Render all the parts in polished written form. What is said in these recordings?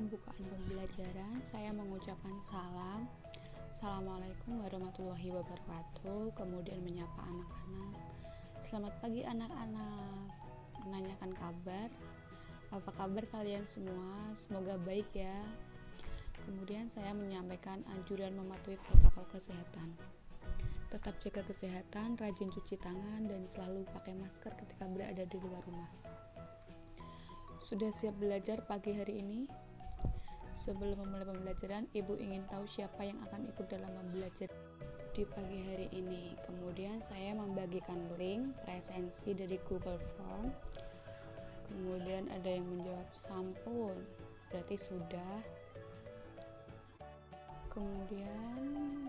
pembukaan pembelajaran, saya mengucapkan salam. Assalamualaikum warahmatullahi wabarakatuh. Kemudian menyapa anak-anak. Selamat pagi anak-anak. Menanyakan kabar. Apa kabar kalian semua? Semoga baik ya. Kemudian saya menyampaikan anjuran mematuhi protokol kesehatan. Tetap jaga kesehatan, rajin cuci tangan, dan selalu pakai masker ketika berada di luar rumah. Sudah siap belajar pagi hari ini? Sebelum memulai pembelajaran, Ibu ingin tahu siapa yang akan ikut dalam belajar di pagi hari ini. Kemudian saya membagikan link presensi dari Google Form. Kemudian ada yang menjawab sampun, berarti sudah. Kemudian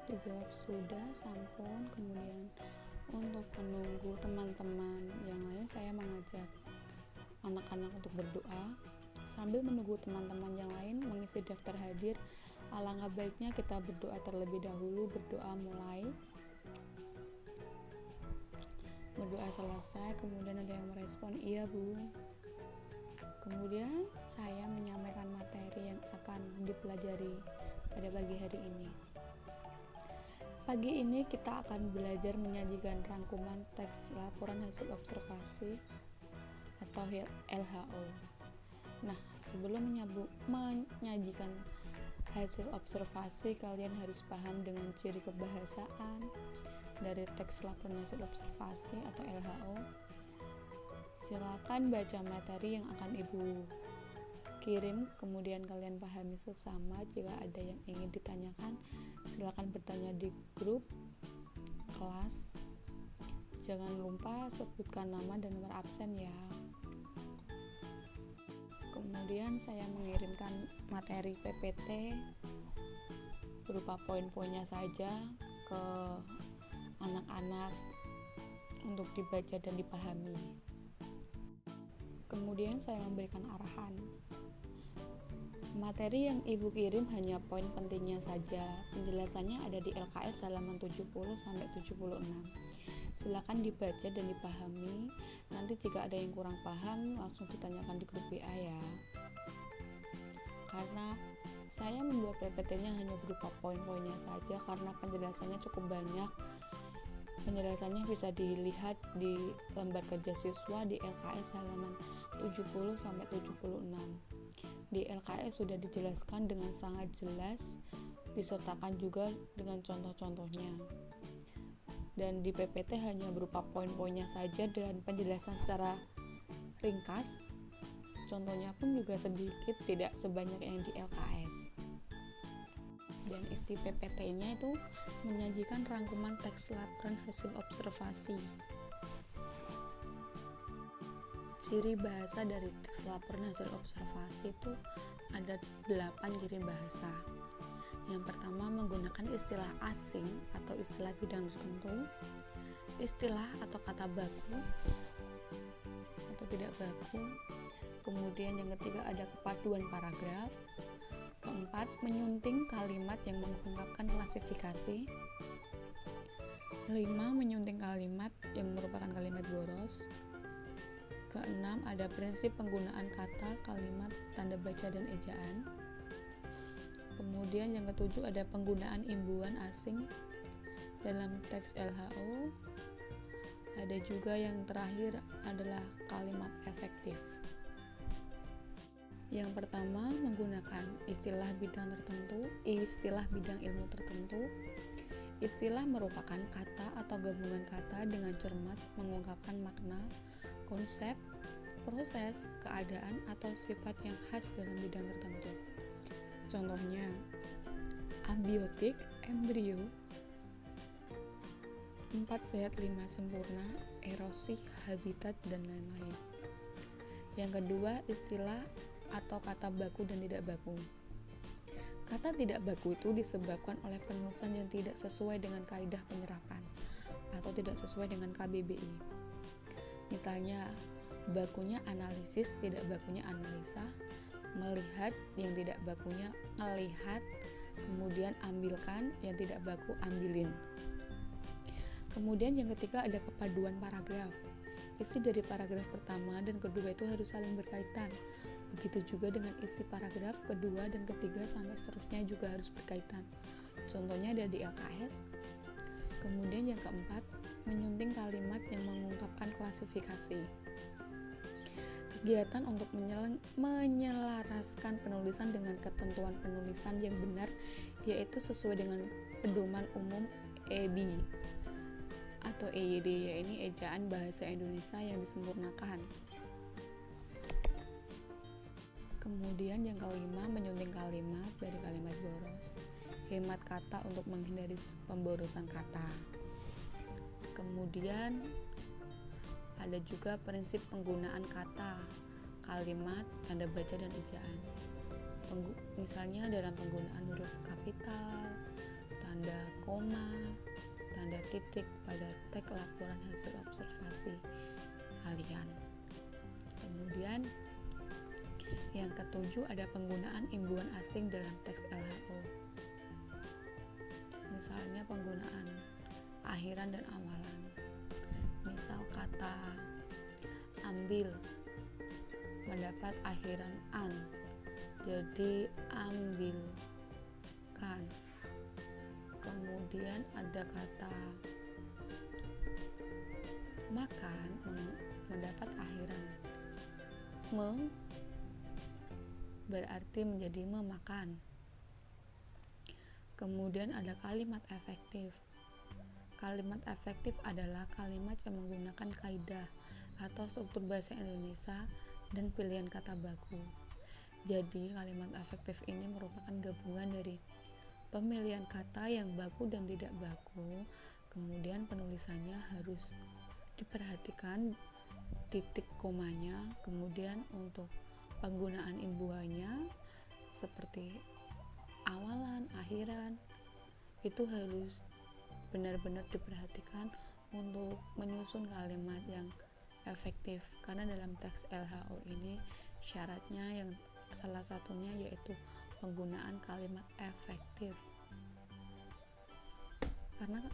dijawab sudah, sampun. Kemudian untuk menunggu teman-teman yang lain, saya mengajak anak-anak untuk berdoa. Sambil menunggu teman-teman yang lain mengisi daftar hadir, alangkah baiknya kita berdoa terlebih dahulu. Berdoa mulai. Berdoa selesai, kemudian ada yang merespon, iya Bu. Kemudian saya menyampaikan materi yang akan dipelajari pada pagi hari ini. Pagi ini kita akan belajar menyajikan rangkuman teks laporan hasil observasi atau LHO. Nah, sebelum menyajikan hasil observasi, kalian harus paham dengan ciri kebahasaan dari teks laporan hasil observasi atau LHO. Silakan baca materi yang akan Ibu kirim, kemudian kalian pahami sesama. Jika ada yang ingin ditanyakan, silakan bertanya di grup kelas. Jangan lupa sebutkan nama dan nomor absen ya. Kemudian saya mengirimkan materi PPT berupa poin-poinnya saja ke anak-anak untuk dibaca dan dipahami. Kemudian saya memberikan arahan. Materi yang Ibu kirim hanya poin pentingnya saja. Penjelasannya ada di LKS halaman 70-76. Silakan dibaca dan dipahami. Nanti jika ada yang kurang paham, langsung ditanyakan di grup WA ya. Karena saya membuat PPT-nya hanya berupa poin-poinnya saja, karena penjelasannya cukup banyak. Penjelasannya bisa dilihat di lembar kerja siswa di LKS halaman 70-76. Di LKS sudah dijelaskan dengan sangat jelas, disertakan juga dengan contoh-contohnya. Dan di PPT hanya berupa poin-poinnya saja dan penjelasan secara ringkas. Contohnya pun juga sedikit, tidak sebanyak yang di LKS. Dan isi PPT-nya itu menyajikan rangkuman teks laporan hasil observasi. Ciri bahasa dari teks laporan hasil observasi itu ada 8 ciri bahasa. Yang pertama, menggunakan istilah asing atau istilah bidang tertentu, istilah atau kata baku atau tidak baku. Kemudian yang ketiga ada kepaduan paragraf. Keempat, menyunting kalimat yang mengungkapkan klasifikasi. 5, menyunting kalimat yang merupakan kalimat boros. Keenam, ada prinsip penggunaan kata, kalimat, tanda baca, dan ejaan. Kemudian yang ketujuh ada penggunaan imbuhan asing dalam teks LHO. Ada juga yang terakhir adalah kalimat efektif. Yang pertama, menggunakan istilah bidang tertentu, istilah bidang ilmu tertentu. Istilah merupakan kata atau gabungan kata dengan cermat mengungkapkan makna, konsep, proses, keadaan, atau sifat yang khas dalam bidang tertentu. Contohnya, abiotik, embrio, 4 sehat 5 sempurna, erosi, habitat, dan lain-lain. Yang kedua, istilah atau kata baku dan tidak baku. Kata tidak baku itu disebabkan oleh penulisan yang tidak sesuai dengan kaidah penyerapan atau tidak sesuai dengan KBBI. Misalnya, bakunya analisis, tidak bakunya analisa, melihat, yang tidak bakunya melihat, kemudian ambilkan, yang tidak baku ambilin. Kemudian yang ketiga ada kepaduan paragraf. Isi dari paragraf pertama dan kedua itu harus saling berkaitan. Begitu juga dengan isi paragraf kedua dan ketiga sampai seterusnya juga harus berkaitan. Contohnya ada di LKS. Kemudian yang keempat, menyunting kalimat yang mengungkapkan klasifikasi. Kegiatan untuk menyelaraskan penulisan dengan ketentuan penulisan yang benar, yaitu sesuai dengan pedoman umum EB atau EYD, yaitu Ejaan Bahasa Indonesia yang disempurnakan. Kemudian yang kelima, menyunting kalimat dari kalimat boros. Hemat kata untuk menghindari pemborosan kata. Kemudian ada juga prinsip penggunaan kata, kalimat, tanda baca, dan ejaan. Misalnya dalam penggunaan huruf kapital, tanda koma, tanda titik pada teks laporan hasil observasi kalian. Kemudian yang ketujuh ada penggunaan imbuhan asing dalam teks LHO. Misalnya penggunaan akhiran dan awalan. Misal kata ambil mendapat akhiran an, jadi ambilkan. Kemudian ada kata makan mendapat akhiran berarti menjadi memakan. Kemudian ada kalimat efektif. Kalimat efektif adalah kalimat yang menggunakan kaidah atau struktur bahasa Indonesia dan pilihan kata baku. Jadi kalimat efektif ini merupakan gabungan dari pemilihan kata yang baku dan tidak baku. Kemudian penulisannya harus diperhatikan titik komanya. Kemudian untuk penggunaan imbuhannya seperti awalan, akhiran, itu harus benar-benar diperhatikan untuk menyusun kalimat yang efektif, karena dalam teks LHO ini syaratnya yang salah satunya yaitu penggunaan kalimat efektif. Karena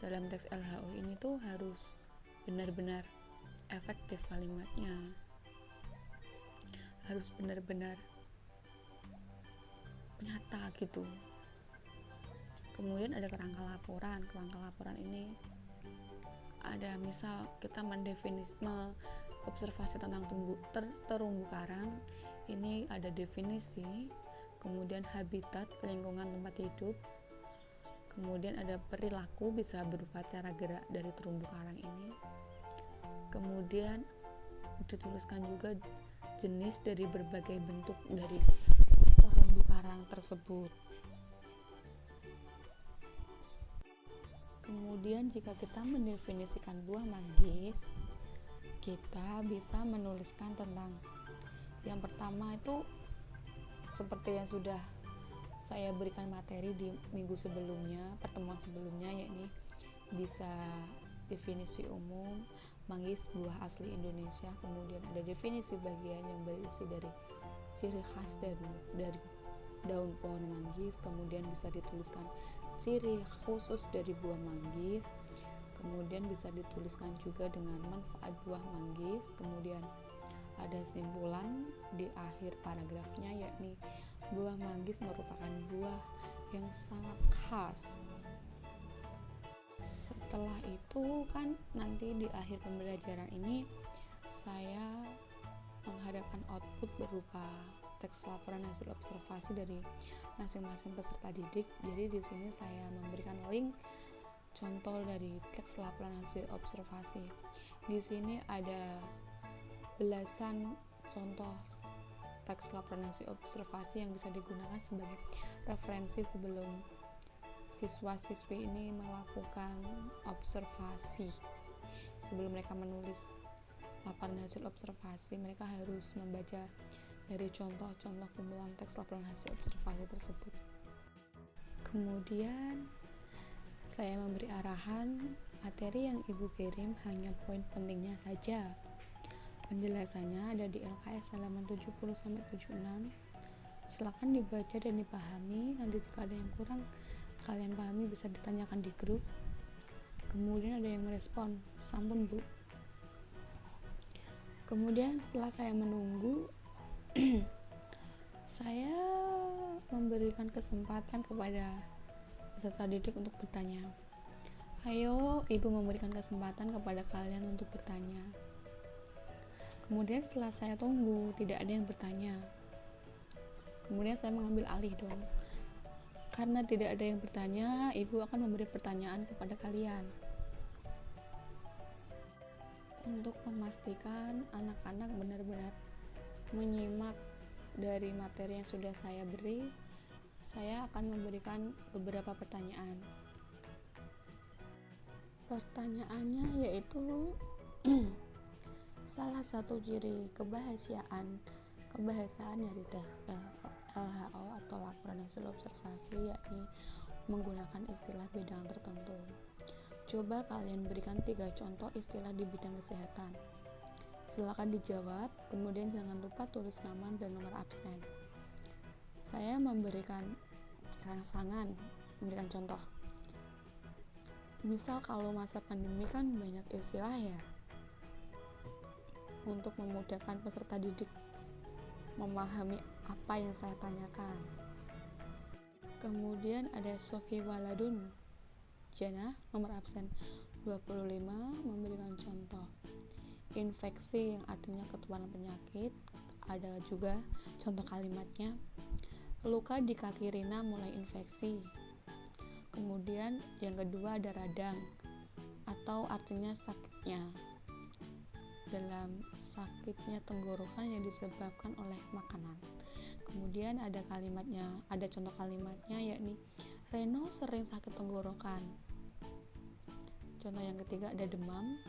dalam teks LHO ini tuh harus benar-benar efektif kalimatnya, harus benar-benar nyata gitu. Kemudian ada kerangka laporan. Kerangka laporan ini ada misal kita observasi tentang terumbu karang. Ini ada definisi, kemudian habitat, lingkungan tempat hidup, kemudian ada perilaku, bisa berupa cara gerak dari terumbu karang ini. Kemudian dituliskan juga jenis dari berbagai bentuk dari terumbu karang tersebut. Kemudian jika kita mendefinisikan buah manggis, kita bisa menuliskan tentang yang pertama itu seperti yang sudah saya berikan materi di minggu sebelumnya, pertemuan sebelumnya, yakni bisa definisi umum manggis buah asli Indonesia. Kemudian ada definisi bagian yang berisi dari ciri khas dari daun pohon manggis. Kemudian bisa dituliskan ciri khusus dari buah manggis. Kemudian bisa dituliskan juga dengan manfaat buah manggis. Kemudian ada simpulan di akhir paragrafnya, yakni buah manggis merupakan buah yang sangat khas. Setelah itu kan nanti di akhir pembelajaran ini saya menghadapkan output berupa teks laporan hasil observasi dari masing-masing peserta didik. Jadi di sini saya memberikan link contoh dari teks laporan hasil observasi. Di sini ada belasan contoh teks laporan hasil observasi yang bisa digunakan sebagai referensi sebelum siswa-siswi ini melakukan observasi. Sebelum mereka menulis laporan hasil observasi, mereka harus membaca dari contoh-contoh kumpulan teks laporan hasil observasi tersebut. Kemudian saya memberi arahan materi yang Ibu kirim hanya poin pentingnya saja. Penjelasannya ada di LKS halaman 70-76. Silakan dibaca dan dipahami. Nanti jika ada yang kurang kalian pahami bisa ditanyakan di grup. Kemudian ada yang merespon, sampun Bu. Kemudian setelah saya menunggu Saya memberikan kesempatan kepada peserta didik untuk bertanya. Ayo, ibu memberikan kesempatan kepada kalian untuk bertanya. Kemudian setelah saya tunggu, tidak ada yang bertanya. Kemudian saya mengambil alih dong. Karena tidak ada yang bertanya, ibu akan memberi pertanyaan kepada kalian. Untuk memastikan anak-anak benar-benar menyimak dari materi yang sudah saya beri, saya akan memberikan beberapa pertanyaan. Pertanyaannya yaitu salah satu ciri kebahasaan dari tes LHO atau laporan hasil observasi, yakni menggunakan istilah bidang tertentu. Coba kalian berikan 3 contoh istilah di bidang kesehatan. Silakan dijawab, kemudian jangan lupa tulis nama dan nomor absen. Saya memberikan rangsangan, memberikan contoh. Misal kalau masa pandemi kan banyak istilah ya. Untuk memudahkan peserta didik memahami apa yang saya tanyakan. Kemudian ada Sofi Waladun Jana, nomor absen 25, memberikan contoh. Infeksi yang artinya ketularan penyakit, ada juga contoh kalimatnya. Luka di kaki Rina mulai infeksi. Kemudian yang kedua ada radang atau artinya sakitnya. Dalam sakitnya tenggorokan yang disebabkan oleh makanan. Kemudian ada kalimatnya, ada contoh kalimatnya yakni Reno sering sakit tenggorokan. Contoh yang ketiga ada demam.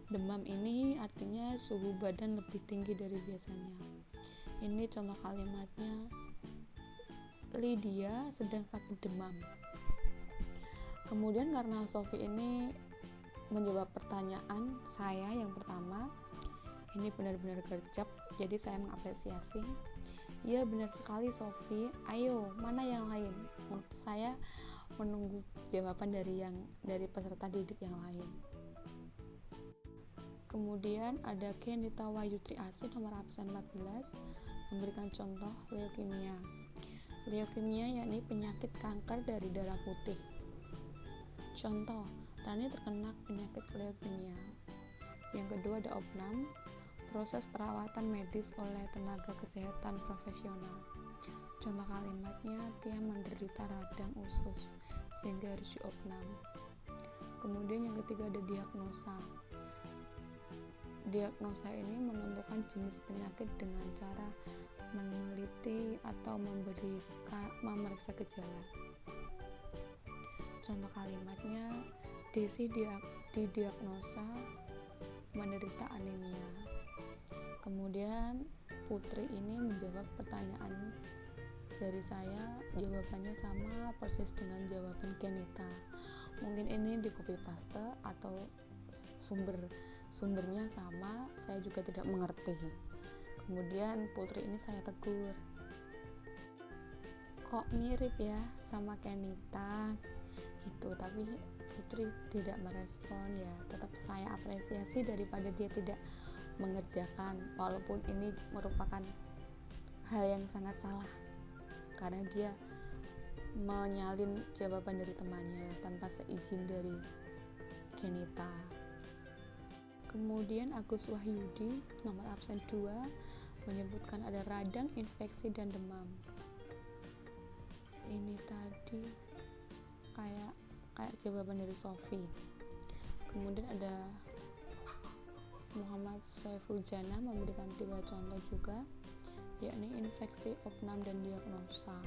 Demam ini artinya suhu badan lebih tinggi dari biasanya. Ini contoh kalimatnya, Lydia sedang sakit demam. Kemudian karena Sofi ini menjawab pertanyaan saya yang pertama, ini benar-benar gercep, jadi saya mengapresiasi. Ya benar sekali Sofi, ayo mana yang lain? Saya menunggu jawaban dari peserta didik yang lain. Kemudian ada Kenita Wayutri Asih, nomor absen 14, memberikan contoh leukemia. Leukemia yakni penyakit kanker dari darah putih. Contoh, Rani terkena penyakit leukemia. Yang kedua ada opnam, proses perawatan medis oleh tenaga kesehatan profesional. Contoh kalimatnya, dia menderita radang usus sehingga harus diopnam. Kemudian yang ketiga ada diagnosa. Diagnosa ini menentukan jenis penyakit dengan cara meneliti atau memeriksa gejala. Contoh kalimatnya, Desi didiagnosa menderita anemia. Kemudian Putri ini menjawab pertanyaan dari saya, jawabannya sama persis dengan jawaban Kenita. Mungkin ini di copy paste atau sumbernya sama, saya juga tidak mengerti. Kemudian Putri ini saya tegur, kok mirip ya sama Kenita gitu, tapi Putri tidak merespon. Ya tetap saya apresiasi daripada dia tidak mengerjakan, walaupun ini merupakan hal yang sangat salah karena dia menyalin jawaban dari temannya tanpa seizin dari Kenita. Kemudian Agus Wahyudi, nomor absen 2, menyebutkan ada radang, infeksi, dan demam. Ini tadi kayak jawaban dari Sofi. Kemudian ada Muhammad Saiful Jana memberikan 3 contoh juga, yakni infeksi, opnam, dan diagnosa.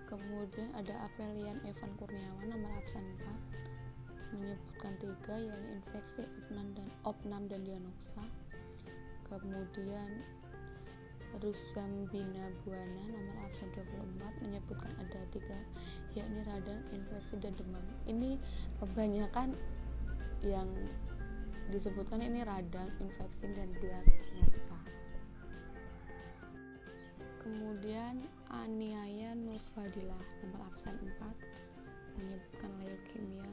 Kemudian ada Aprilian Evan Kurniawan, nomor absen 4, menyebutkan 3, yakni infeksi, opnam, dan diagnosa. Kemudian Rusambina Buana, nomor absen 24, menyebutkan ada 3, yakni radang, infeksi, dan demam. Ini kebanyakan yang disebutkan ini radang, infeksi, dan diagnosa. Kemudian Aniaya Nurfadilah, nomor absen 4, menyebutkan leukemia,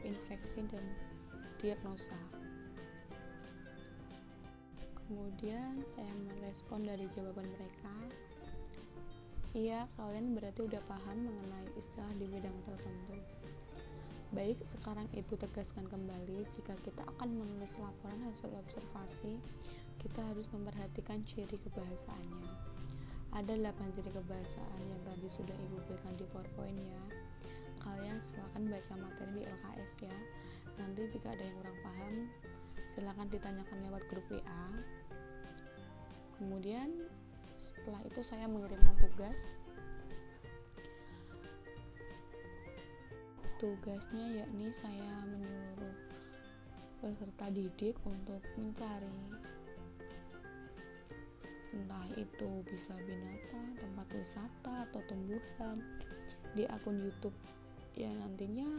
infeksi, dan diagnosa. Kemudian saya merespon dari jawaban mereka, iya, kalian berarti udah paham mengenai istilah di bidang tertentu. Baik, sekarang Ibu tegaskan kembali, jika kita akan menulis laporan hasil observasi, kita harus memperhatikan ciri kebahasaannya. Ada 8 ciri kebahasaan yang tadi sudah Ibu berikan di PowerPoint ya. Kalian silakan baca materi di LKS ya. Nanti jika ada yang kurang paham, silakan ditanyakan lewat grup WA. Kemudian setelah itu saya mengirimkan tugasnya, yakni saya menyuruh peserta didik untuk mencari, entah itu bisa binatang, tempat wisata, atau tumbuhan di akun YouTube yang nantinya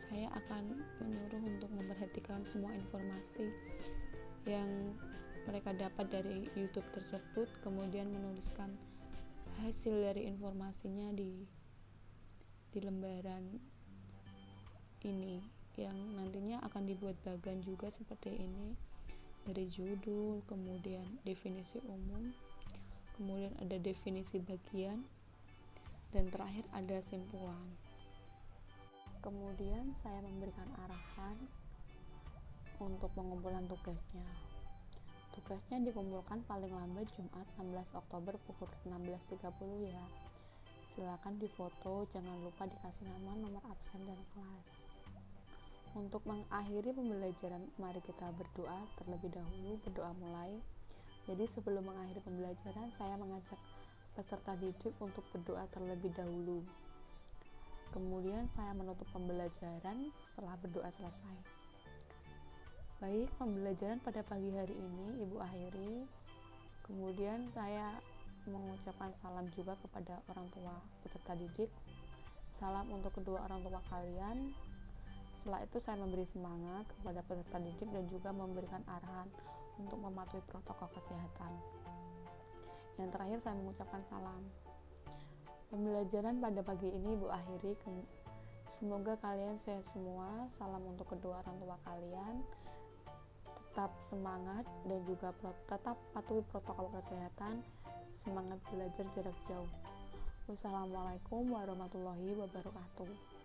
saya akan menyuruh untuk memperhatikan semua informasi yang mereka dapat dari YouTube tersebut, kemudian menuliskan hasil dari informasinya di lembaran ini yang nantinya akan dibuat bagan juga seperti ini, dari judul, kemudian definisi umum, kemudian ada definisi bagian, dan terakhir ada simpulan. Kemudian saya memberikan arahan untuk pengumpulan tugasnya. Tugasnya dikumpulkan paling lambat Jumat 16 Oktober pukul 16.30 ya. Silakan difoto, jangan lupa dikasih nama, nomor absen, dan kelas. Untuk mengakhiri pembelajaran, mari kita berdoa terlebih dahulu, berdoa mulai. Jadi sebelum mengakhiri pembelajaran, saya mengajak peserta didik untuk berdoa terlebih dahulu. Kemudian saya menutup pembelajaran setelah berdoa selesai. Baik, pembelajaran pada pagi hari ini Ibu akhiri. Kemudian saya mengucapkan salam juga kepada orang tua peserta didik. Salam untuk kedua orang tua kalian. Setelah itu saya memberi semangat kepada peserta didik dan juga memberikan arahan untuk mematuhi protokol kesehatan. Yang terakhir saya mengucapkan salam. Pembelajaran pada pagi ini Ibu akhiri. Semoga kalian sehat semua. Salam untuk kedua orang tua kalian. Tetap semangat dan juga tetap patuhi protokol kesehatan. Semangat belajar jarak jauh. Wassalamualaikum warahmatullahi wabarakatuh.